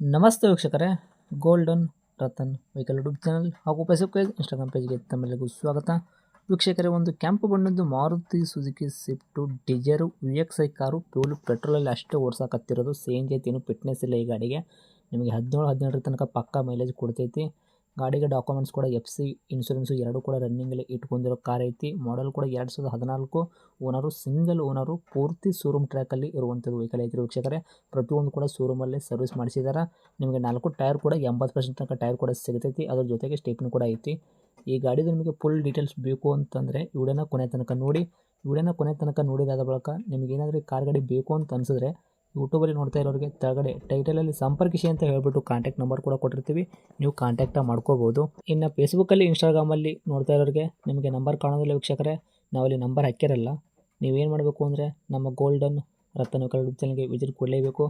ನಮಸ್ತೆ ವೀಕ್ಷಕರೇ, golden Ratan vehicle YouTube channel ಹಾಗೂ ಫೇಸ್ಬುಕ್ ಪೇಜ್, ಇನ್ಸ್ಟಾಗ್ರಾಮ್ ಪೇಜ್ಗೆ ತಮ್ಮೆಲ್ಲರಿಗೂ ಸ್ವಾಗತ. ವೀಕ್ಷಕರೇ, ಒಂದು ಕೆಂಪು ಬಣ್ಣದ್ದು Maruti Suzuki Swift Dzire VXi car ಪೆಟ್ರೋಲಲ್ಲಿ ಅಷ್ಟೇ ಓಡಿಸಕತ್ತಿರೋದು. CNG ಐತಿ, ಏನು ಫಿಟ್ನೆಸ್ ಇಲ್ಲ ಈ ಗಾಡಿಗೆ. ನಿಮಗೆ 17 ತನಕ ಪಕ್ಕಾ ಮೈಲೇಜ್ ಕೊಡ್ತೈತಿ. ಗಾಡಿಗೆ ಡಾಕ್ಯುಮೆಂಟ್ಸ್ ಕೂಡ FC ಇನ್ಶೂರೆನ್ಸು ಎರಡೂ ಕೂಡ ರನ್ನಿಂಗಲ್ಲಿ ಇಟ್ಕೊಂಡಿರೋ ಕಾರ್ ಐತಿ. ಮಾಡಲ್ ಕೂಡ 2014, ಓನರು ಸಿಂಗಲ್ ಓನರು, ಪೂರ್ತಿ ಶೋರೂಮ್ ಟ್ರ್ಯಾಕಲ್ಲಿ ಇರುವಂಥದ್ದು ವೆಹಿಕಲ್ ಐತಿ ವೀಕ್ಷಕರೇ. ಪ್ರತಿಯೊಂದು ಕೂಡ ಶೋರೂಮಲ್ಲೇ ಸರ್ವಿಸ್ ಮಾಡಿಸಿದ್ದಾರೆ. ನಿಮಗೆ 4 ಟೈರ್ ಕೂಡ 80% ತನಕ ಟೈರ್ ಕೂಡ ಸಿಗ್ತೈತಿ. ಅದ್ರ ಜೊತೆಗೆ ಸ್ಟೆಪ್ನಿ ಕೂಡ ಐತಿ. ಈ ಗಾಡಿದು ನಿಮಗೆ ಫುಲ್ ಡೀಟೇಲ್ಸ್ ಬೇಕು ಅಂತಂದರೆ ವಿಡಿಯೋನ ಕೊನೆ ತನಕ ನೋಡಿ. ವಿಡಿಯೋನ ಕೊನೆ ತನಕ ನೋಡಿದಾದ ಬಳಿಕ ನಿಮಗೆ ಏನಾದರೂ ಕಾರ್ ಗಾಡಿ ಬೇಕು ಅಂತ ಅನಿಸಿದ್ರೆ ಯೂಟ್ಯೂಬಲ್ಲಿ ನೋಡ್ತಾ ಇರೋರಿಗೆ ಕೆಳಗಡೆ ಟೈಟಲಲ್ಲಿ ಸಂಪರ್ಕಿಸಿ ಅಂತ ಹೇಳ್ಬಿಟ್ಟು ಕಾಂಟ್ಯಾಕ್ಟ್ ನಂಬರ್ ಕೂಡ ಕೊಟ್ಟಿರ್ತೀವಿ, ನೀವು ಕಾಂಟ್ಯಾಕ್ಟ ಮಾಡ್ಕೋಬೋದು. ಇನ್ನು ಫೇಸ್ಬುಕ್ಕಲ್ಲಿ, ಇನ್ಸ್ಟಾಗ್ರಾಮಲ್ಲಿ ನೋಡ್ತಾ ಇರೋರಿಗೆ ನಿಮಗೆ ನಂಬರ್ ಕಾಣೋದಿಲ್ಲ ವೀಕ್ಷಕರೇ, ನಾವಲ್ಲಿ ನಂಬರ್ ಹಾಕಿರಲ್ಲ. ನೀವೇನು ಮಾಡಬೇಕು ಅಂದರೆ ನಮ್ಮ ಗೋಲ್ಡನ್ ರತನ್ ವೆಹಿಕಲ್ ಯೂಟ್ಯೂಬ್ ಚಾನಲ್ಗೆ ವಿಸಿಟ್ ಕೊಡಲೇಬೇಕು.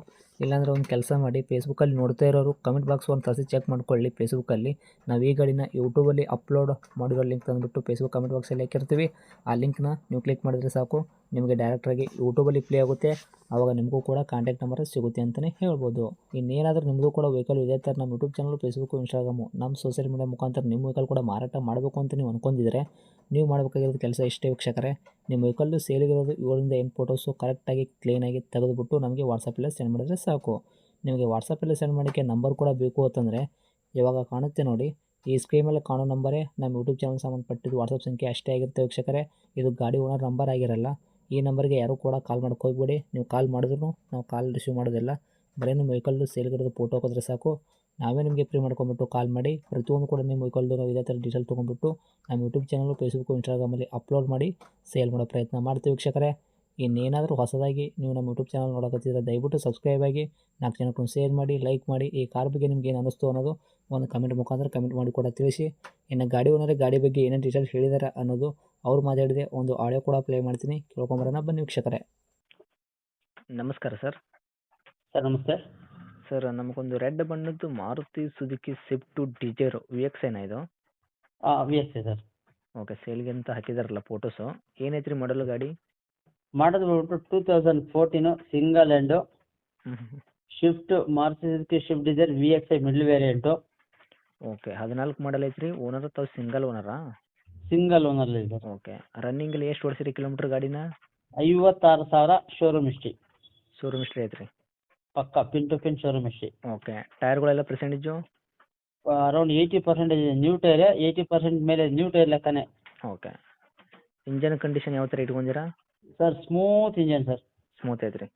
ಇಲ್ಲಾಂದರೆ ಒಂದು ಕೆಲಸ ಮಾಡಿ, ಫೇಸ್ಬುಕ್ಕಲ್ಲಿ ನೋಡ್ತಾ ಇರೋರು ಕಮೆಂಟ್ ಬಾಕ್ಸ್ ಒಂದು ಸಸಿ ಚೆಕ್ ಮಾಡ್ಕೊಳ್ಳಿ. ಫೇಸ್ಬುಕ್ಕಲ್ಲಿ ನಾವು ಈ ಗಾಡಿನ ಯೂಟ್ಯೂಬಲ್ಲಿ ಅಪ್ಲೋಡ್ ಮಾಡಿರೋ ಲಿಂಕ್ ತಂದುಬಿಟ್ಟು ಫೇಸ್ಬುಕ್ ಕಮೆಂಟ್ ಬಾಕ್ಸಲ್ಲಿ ಹಾಕಿರ್ತೀವಿ. ಆ ಲಿಂಕ್ನ ನೀವು ಕ್ಲಿಕ್ ಮಾಡಿದರೆ ಸಾಕು, ನಿಮಗೆ ಡೈರೆಕ್ಟಾಗಿ ಯೂಟ್ಯೂಬಲ್ಲಿ ಪ್ಲೇ ಆಗುತ್ತೆ. ಆವಾಗ ನಿಮಗೂ ಕೂಡ ಕಾಂಟ್ಯಾಕ್ಟ್ ನಂಬರ್ ಸಿಗುತ್ತೆ ಅಂತಲೇ ಹೇಳ್ಬೋದು. ಇನ್ನೇನಾದರೂ ನಿಮಗೂ ಕೂಡ ವೆಹಿಕಲ್ ಇದೇ ಥರ ನಮ್ಮ ಯೂಟ್ಯೂಬ್ ಚಾನಲ್, ಫೇಸ್ಬುಕ್ಕು, ಇನ್ಸ್ಟಾಗ್ರಾಮು, ನಮ್ಮ ಸೋಷಿಯಲ್ ಮೀಡಿಯಾ ಮುಖಾಂತರ ನಿಮ್ಮ ವೆಹಿಕಲ್ ಕೂಡ ಮಾರಾಟ ಮಾಡಬೇಕು ಅಂತ ನೀವು ಅಂದ್ಕೊಂಡಿದ್ರೆ ನೀವು ಮಾಡಬೇಕಾಗಿರೋದು ಕೆಲಸ ಇಷ್ಟೇ ವೀಕ್ಷಕರೇ. ನಿಮ್ಮ ವೆಹಿಕಲ್ಲು ಸೇಲಿಗಿರೋದು 7ರಿಂದ 8 ಫೋಟೋಸು ಕರೆಕ್ಟಾಗಿ ಕ್ಲೀನಾಗಿ ತೆಗೆದುಬಿಟ್ಟು ನಮಗೆ ವಾಟ್ಸಪ್ಪಲ್ಲೇ ಸೆಂಡ್ ಮಾಡಿದರೆ ಸಾಕು. ನಿಮಗೆ ವಾಟ್ಸಪ್ಪಲ್ಲೇ ಸೆಂಡ್ ಮಾಡೋಕ್ಕೆ ನಂಬರ್ ಕೂಡ ಬೇಕು ಅಂತಂದರೆ ಇವಾಗ ಕಾಣುತ್ತೆ ನೋಡಿ, ಈ ಸ್ಕ್ರೀನ್ ಮೇಲೆ ಕಾಣೋ ನಂಬರೇ ನಮ್ಮ ಯೂಟ್ಯೂಬ್ ಚಾನಲ್ ಸಂಬಂಧಪಟ್ಟಿದ್ದು ವಾಟ್ಸಪ್ ಸಂಖ್ಯೆ ಅಷ್ಟೇ ಆಗಿರುತ್ತೆ ವೀಕ್ಷಕರೇ. ಇದು ಗಾಡಿ ಓನರ್ ನಂಬರ್ ಆಗಿರಲ್ಲ. ಈ ನಂಬರ್ಗೆ ಯಾರೂ ಕೂಡ ಕಾಲ್ ಮಾಡೋಕ್ಕೆ ಹೋಗ್ಬೇಡಿ. ನೀವು ಕಾಲ್ ಮಾಡಿದ್ರು ನಾವು ಕಾಲ್ ರಿಸೀವ್ ಮಾಡೋದಿಲ್ಲ. ಬರೀ ನಿಮ್ಮ ವೆಹಿಕಲ್ಲು ಸೇಲ್ಗಿರೋದು ಫೋಟೋ ಹಾಕಿದ್ರೆ ಸಾಕು, ನಾವೇ ನಿಮಗೆ ಫ್ರೀ ಮಾಡ್ಕೊಂಬಿಟ್ಟು ಕಾಲ್ ಮಾಡಿ ಪ್ರತಿಯೊಂದು ಕೂಡ ನಿಮ್ಮ ವೆಹಿಕಲ್ದು ನಾವು ಇದೇ ಥರ ಡೀಟೇಲ್ ತೊಗೊಂಡ್ಬಿಟ್ಟು ನಮ್ಮ ಯೂಟ್ಯೂಬ್ ಚಾನಲು, ಫೇಸ್ಬುಕ್ಕು, ಇನ್ಸ್ಟಾಗ್ರಾಮಲ್ಲಿ ಅಪ್ಲೋಡ್ ಮಾಡಿ ಸೇಲ್ ಮಾಡೋ ಪ್ರಯತ್ನ ಮಾಡ್ತೀವಿ ವೀಕ್ಷಕರೇ. ಇನ್ನೇನಾದರೂ ಹೊಸದಾಗಿ ನೀವು ನಮ್ಮ ಯೂಟ್ಯೂಬ್ ಚಾನಲ್ ನೋಡೋಕತ್ತಿದ್ರೆ ದಯವಿಟ್ಟು ಸಬ್ಸ್ಕ್ರೈಬ್ ಆಗಿ, 4 ಜನಕ್ಕೂ ಶೇರ್ ಮಾಡಿ, ಲೈಕ್ ಮಾಡಿ. ಈ ಕಾರ್ ಬಗ್ಗೆ ನಿಮ್ಗೆ ಏನು ಅನ್ನಿಸ್ತು ಅನ್ನೋದು ಒಂದು ಕಮೆಂಟ್ ಮುಖಾಂತರ ಕಮೆಂಟ್ ಮಾಡಿ ಕೂಡ ತಿಳಿಸಿ. ಇನ್ನು ಗಾಡಿ ಓನರೇ ಗಾಡಿ ಬಗ್ಗೆ ಏನೇನು ಡೀಟೇಲ್ಸ್ ಹೇಳಿದ್ದಾರೆ ಅನ್ನೋದು ಅವ್ರು ಮಾತಾಡಿದೆ ಒಂದು ಆಡಿಯೋ ಕೂಡ ಪ್ಲೇ ಮಾಡ್ತೀನಿ, ಕೇಳ್ಕೊಂಬರೋಣ ಬನ್ನಿ ವೀಕ್ಷಕರೇ. ನಮಸ್ಕಾರ ಸರ್. ಸರ್ ನಮಸ್ತೆ. ಸರ್, ನಮಗೊಂದು ರೆಡ್ ಬಣ್ಣದ್ದು ಮಾರುತಿ ಸುಜುಕಿ ಸ್ವಿಫ್ಟು ಡಿಸೈರ್ VXiನ ಇದು? VXi sir. ಓಕೆ, ಸೇಲ್ಗೆ ಅಂತ ಹಾಕಿದಾರಲ್ಲ ಫೋಟೋಸು, ಏನೈತ್ರಿ ಮಾಡಲು ಗಾಡಿ? ಮಾಡೋದು ಬಂದ್ಬಿಟ್ಟು 2014 single hand shift, Maruti Suzuki Swift Dzire VXi middle variant. Okay, 14 ಮಾಡಲ್ ಐತ್ರಿ. ಓನರ್ ತಾವು ಸಿಂಗಲ್ ಓನರಾ? ಸಿಂಗಲ್ ಓನರ್ ಇದೆ. ಓಕೆ, ರನ್ನಿಂಗಲ್ಲಿ ಎಷ್ಟು ಓಡಿಸಿರಿ ಕಿಲೋಮೀಟ್ರ್ ಗಾಡಿನ? 56,000 ಶೋರೂಮ್ ಹಿಸ್ಟ್ರಿ. ಶೋರೂಮ್ ಹಿಸ್ಟ್ರಿ ಐತ್ರಿ? ಪಕ್ಕ pin to pin showroom history. Okay, ಟೈರ್ಗಳೆಲ್ಲ ಪರ್ಸೆಂಟೇಜು? ಅರೌಂಡ್ 80% ಇದೆ ನ್ಯೂ ಟೈರ್, 80% ಮೇಲೆ ನ್ಯೂ ಟೈರ್ ಲೆಕ್ಕನೇ. ಓಕೆ, ಇಂಜನ್ ಕಂಡೀಷನ್ ಯಾವ ಥರ ಇಟ್ಕೊಂಡಿರಾ? Sir smooth engine sir. Smooth ಐತ್ರಿ?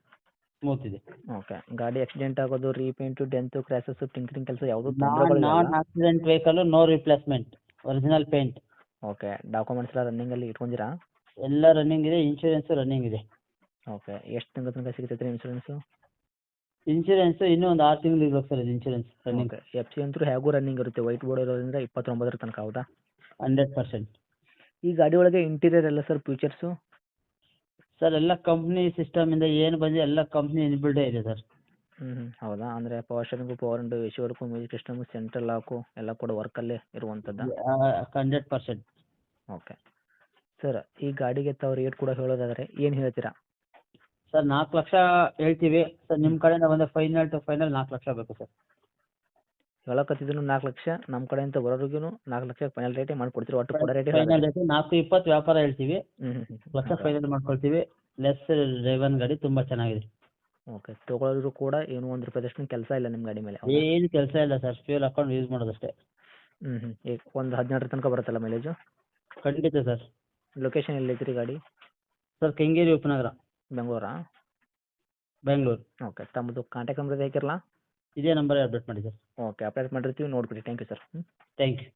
ಸ್ಮೂತ್ ಇದೆ. ಓಕೆ, ಗಾಡಿ ಆಕ್ಸಿಡೆಂಟ್ ಆಗೋದು, ರೀಪೇಂಟು, ಡೆಂತು, ಕ್ರ್ಯಾಸಸ್ಸು, ಟಿಂಕರಿಂಗ್ ಕೆಲಸ ಯಾವುದೂ non accident vehicle, no replacement, original paint. Okay, documents ಎಲ್ಲ ರನ್ನಿಂಗಲ್ಲಿ ಇಟ್ಕೊಂಡಿರಾ? ಎಲ್ಲ ರನ್ನಿಂಗ್ ಇದೆ, ಇನ್ಶೂರೆನ್ಸ್ ರನ್ನಿಂಗ್ ಇದೆ. ಓಕೆ, ಎಷ್ಟು ತಿಂಗಳ ತನಕ ಸಿಗ್ತೈತೆ ರೀ ಇನ್ಶೂರೆನ್ಸು? ಇನ್ಶೂರೆನ್ಸ್ ಇನ್ನೂ ಒಂದು 6 ತಿಂಗಳು ಇರ್ಬೇಕು ಸರ್ ಇದು ಇನ್ಶೂರೆನ್ಸ್ ರನ್ನಿಂಗ್. ಓಕೆ, FC ಅಂತೂ ಹೇಗೂ ರನ್ನಿಂಗ್ ಇರುತ್ತೆ, ವೈಟ್ ಬೋರ್ಡ್ ಇರೋದ್ರಿಂದ 29 ತನಕ, ಹೌದಾ? 100%. ಈ ಗಾಡಿ ಒಳಗೆ ಇಂಟೀರಿಯರ್ ಎಲ್ಲ ಸರ್ ಫ್ಯೂಚರ್ಸು? ಸರ್ ಎಲ್ಲ ಕಂಪ್ನಿ ಸಿಸ್ಟಮಿಂದ ಏನು ಬಂದಿದೆ ಎಲ್ಲ ಕಂಪ್ನಿ ಇನ್ಬಿಲ್ಡೇ ಇದೆ ಸರ್. ಹೌದಾ? ಅಂದರೆ power steering, power window, AC work, music system, central lock ಎಲ್ಲ ಕೂಡ ವರ್ಕಲ್ಲೇ ಇರುವಂಥದ್ದು? 100%. ಓಕೆ ಸರ್, ಈ ಗಾಡಿಗೆ ತಾವು ರೇಟ್ ಕೂಡ ಹೇಳೋದಾದರೆ ಏನು ಹೇಳ್ತೀರಾ? ಸರ್ 4 ಲಕ್ಷ ಹೇಳ್ತೀವಿ ಸರ್, ನಿಮ್ಮ ಕಡೆಯಿಂದ ಬಂದರೆ ಫೈನಲ್ ಟು ಫೈನಲ್ 4 ಲಕ್ಷ ಬೇಕು ಸರ್. ಹೇಳಕತ್ತಿದ್ರು 4 ಲಕ್ಷ, ನಮ್ಮ ಕಡೆಯಿಂದ ಬರೋರಿಗೂ 4 ಲಕ್ಷ ಫೈನಲ್ ರೇಟೇ ಮಾಡಿಕೊಡ್ತೀರಿ? ಒಟ್ಟು ಕೊಡೋ ರೇಟೇ ಫೈನಲ್ ರೇಟ್ 420 ವ್ಯಾಪಾರ ಹೇಳ್ತೀವಿ. 4 ಲಕ್ಷ ಫೈನಲ್ ಮಾಡ್ಕೊಳ್ತೀವಿ. ಲೆಸ್ ಡ್ರೈವನ್ ಗಾಡಿ ತುಂಬ ಚೆನ್ನಾಗಿದೆ. ಓಕೆ, ತೊಗೊಳೋರು ಕೂಡ ಏನು 1 ರೂಪಾಯಿದಷ್ಟು ಕೆಲಸ ಇಲ್ಲ ನಿಮ್ಮ ಗಾಡಿ ಮೇಲೆ? ಏನು ಕೆಲಸ ಇಲ್ಲ ಸರ್, ಫ್ಯೂಲ್ ಹಾಕೊಂಡು ಯೂಸ್ ಮಾಡೋದಷ್ಟೇ. ಈಗ ಒಂದು 12 ತನಕ ಬರುತ್ತಲ್ಲ ಮೈಲೇಜು? ಖಂಡಿತ ಸರ್. ಲೊಕೇಶನ್ ಎಲ್ಲೈತ್ರಿ ಗಾಡಿ? ಸರ್ ಕೆಂಗೇರಿ ಉಪನಗರ, ಬೆಂಗಳೂರಾ? ಬೆಂಗಳೂರು. ಓಕೆ, ತಮ್ಮದು ಕಾಂಟ್ಯಾಕ್ಟ್ ನಂಬರ್ ಹಾಕಿರಲ್ಲ? ಇದೇ ನಂಬರ್ ಅಪ್ಡೇಟ್ ಮಾಡಿ ಸರ್. ಓಕೆ, ಅಪ್ಡೇಟ್ ಮಾಡಿರ್ತೀವಿ, ನೋಡ್ಬಿಡಿ. Thank you sir. Thank you.